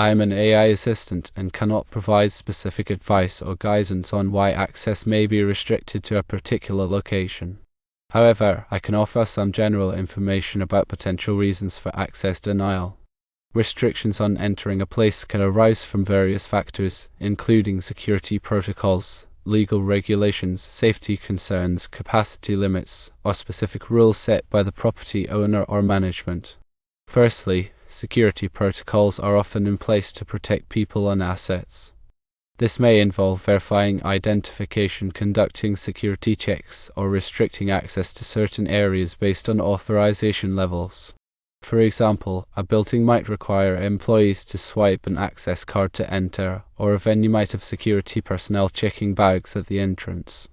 I am an AI assistant and cannot provide specific advice or guidance on why access may be restricted to a particular location. However, I can offer some general information about potential reasons for access denial. Restrictions on entering a place can arise from various factors, including security protocols, legal regulations, safety concerns, capacity limits, or specific rules set by the property owner or management. Firstly, security protocols are often in place to protect people and assets. This may involve verifying identification, conducting security checks, or restricting access to certain areas based on authorization levels. For example, a building might require employees to swipe an access card to enter, or a venue might have security personnel checking bags at the entrance.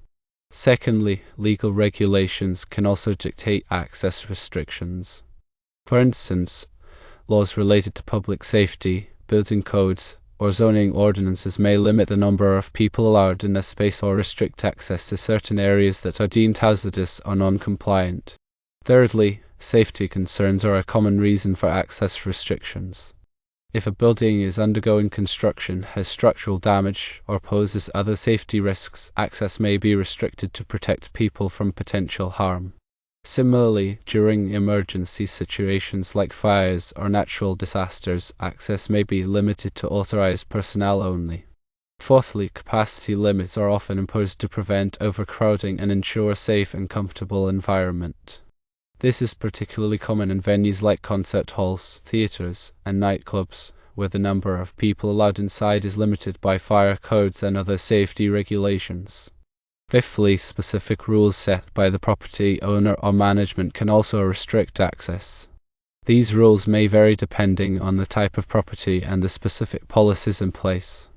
Secondly, legal regulations can also dictate access restrictions. For instance, laws related to public safety, building codes, or zoning ordinances may limit the number of people allowed in a space or restrict access to certain areas that are deemed hazardous or non-compliant. Thirdly, safety concerns are a common reason for access restrictions. If a building is undergoing construction, has structural damage, or poses other safety risks, access may be restricted to protect people from potential harm. Similarly, during emergency situations like fires or natural disasters, access may be limited to authorized personnel only. Fourthly, capacity limits are often imposed to prevent overcrowding and ensure a safe and comfortable environment. This is particularly common in venues like concert halls, theaters, and nightclubs, where the number of people allowed inside is limited by fire codes and other safety regulations. Fifthly, specific rules set by the property owner or management can also restrict access. These rules may vary depending on the type of property and the specific policies in place.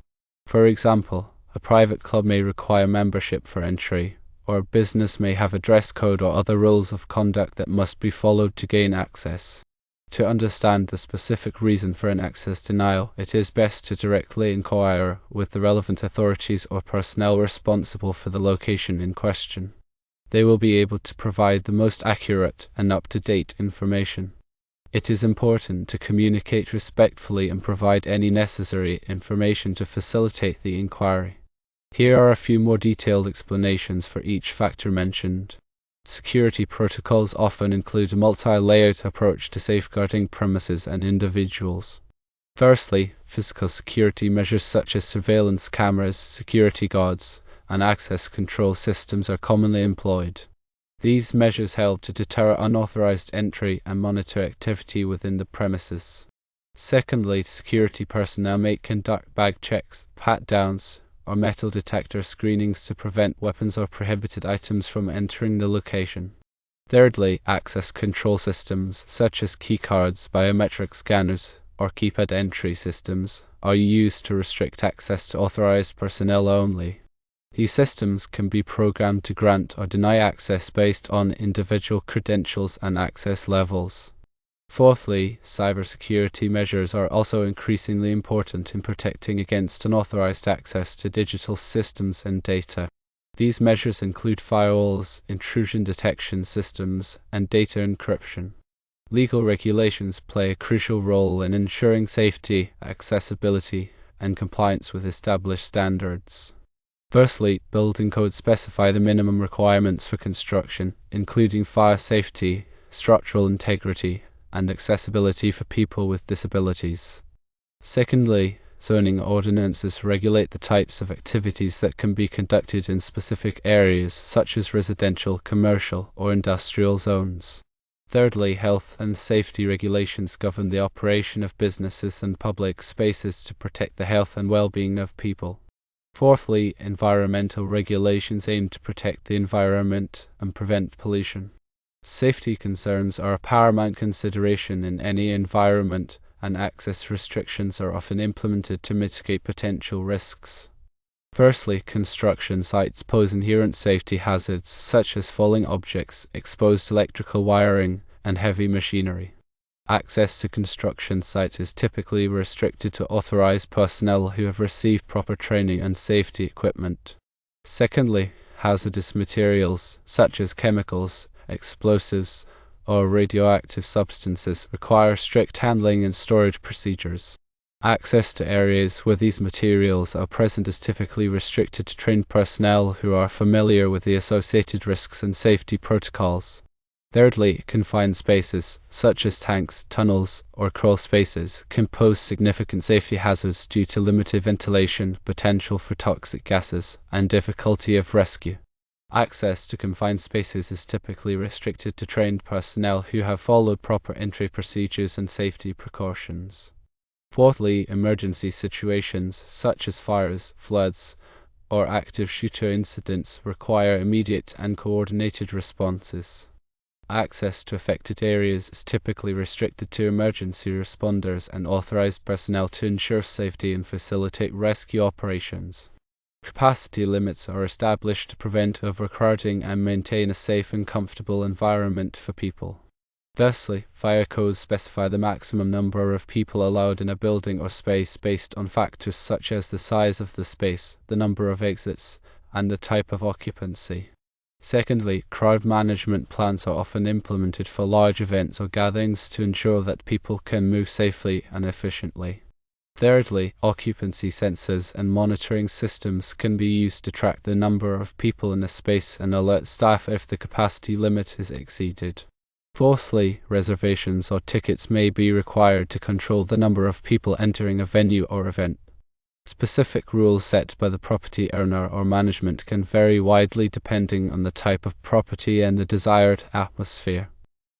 For example, a private club may require membership for entry, or a business may have a dress code or other rules of conduct that must be followed to gain access. To understand the specific reason for an access denial, it is best to directly inquire with the relevant authorities or personnel responsible for the location in question. They will be able to provide the most accurate and up-to-date information. It is important to communicate respectfully and provide any necessary information to facilitate the inquiry. Here are a few more detailed explanations for each factor mentioned. Security protocols often include a multi-layered approach to safeguarding premises and individuals. Firstly, physical security measures such as surveillance cameras, security guards, and access control systems are commonly employed. These measures help to deter unauthorized entry and monitor activity within the premises. Secondly, security personnel may conduct bag checks, pat-downs, or metal detector screenings to prevent weapons or prohibited items from entering the location. Thirdly, access control systems such as keycards, biometric scanners, or keypad entry systems are used to restrict access to authorized personnel only. These systems can be programmed to grant or deny access based on individual credentials and access levels. Fourthly, cybersecurity measures are also increasingly important in protecting against unauthorized access to digital systems and data. These measures include firewalls, intrusion detection systems, and data encryption. Legal regulations play a crucial role in ensuring safety, accessibility, and compliance with established standards. Firstly, building codes specify the minimum requirements for construction, including fire safety, structural integrity, and accessibility for people with disabilities. Secondly, zoning ordinances regulate the types of activities that can be conducted in specific areas such as residential, commercial, or industrial zones. Thirdly, health and safety regulations govern the operation of businesses and public spaces to protect the health and well-being of people. Fourthly, environmental regulations aim to protect the environment and prevent pollution. Safety concerns are a paramount consideration in any environment, and access restrictions are often implemented to mitigate potential risks. Firstly, construction sites pose inherent safety hazards such as falling objects, exposed electrical wiring, and heavy machinery. Access to construction sites is typically restricted to authorized personnel who have received proper training and safety equipment. Secondly, hazardous materials such as chemicals, explosives, or radioactive substances require strict handling and storage procedures. Access to areas where these materials are present is typically restricted to trained personnel who are familiar with the associated risks and safety protocols. Thirdly, confined spaces, such as tanks, tunnels, or crawl spaces, can pose significant safety hazards due to limited ventilation, potential for toxic gases, and difficulty of rescue. Access to confined spaces is typically restricted to trained personnel who have followed proper entry procedures and safety precautions. Fourthly, emergency situations, such as fires, floods, or active shooter incidents, require immediate and coordinated responses. Access to affected areas is typically restricted to emergency responders and authorized personnel to ensure safety and facilitate rescue operations. Capacity limits are established to prevent overcrowding and maintain a safe and comfortable environment for people. Thusly, fire codes specify the maximum number of people allowed in a building or space based on factors such as the size of the space, the number of exits, and the type of occupancy. Secondly, crowd management plans are often implemented for large events or gatherings to ensure that people can move safely and efficiently. Thirdly, occupancy sensors and monitoring systems can be used to track the number of people in a space and alert staff if the capacity limit is exceeded. Fourthly, reservations or tickets may be required to control the number of people entering a venue or event. Specific rules set by the property owner or management can vary widely depending on the type of property and the desired atmosphere.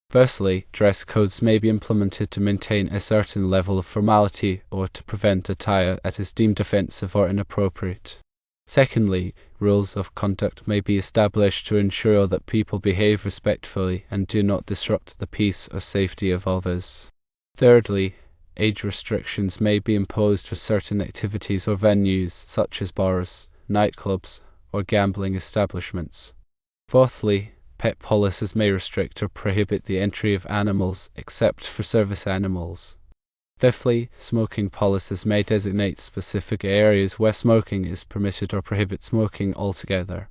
Firstly, dress codes may be implemented to maintain a certain level of formality or to prevent attire that is deemed offensive or inappropriate. Secondly, rules of conduct may be established to ensure that people behave respectfully and do not disrupt the peace or safety of others. Thirdly, age restrictions may be imposed for certain activities or venues, such as bars, nightclubs, or gambling establishments. Fourthly, pet policies may restrict or prohibit the entry of animals, except for service animals. Fifthly, smoking policies may designate specific areas where smoking is permitted or prohibit smoking altogether.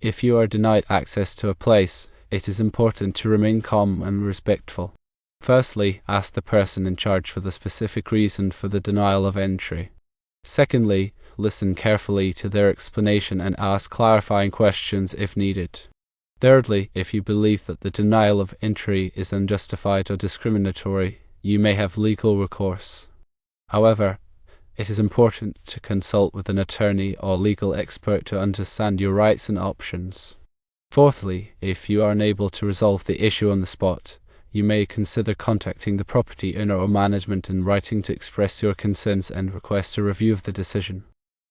If you are denied access to a place, it is important to remain calm and respectful. Firstly, ask the person in charge for the specific reason for the denial of entry. Secondly, listen carefully to their explanation and ask clarifying questions if needed. Thirdly, if you believe that the denial of entry is unjustified or discriminatory, you may have legal recourse. However, it is important to consult with an attorney or legal expert to understand your rights and options. Fourthly, if you are unable to resolve the issue on the spot, you may consider contacting the property owner or management in writing to express your concerns and request a review of the decision.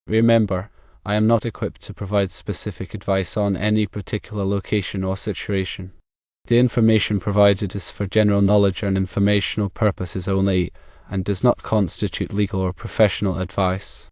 Remember, I am not equipped to provide specific advice on any particular location or situation. The information provided is for general knowledge and informational purposes only, and does not constitute legal or professional advice.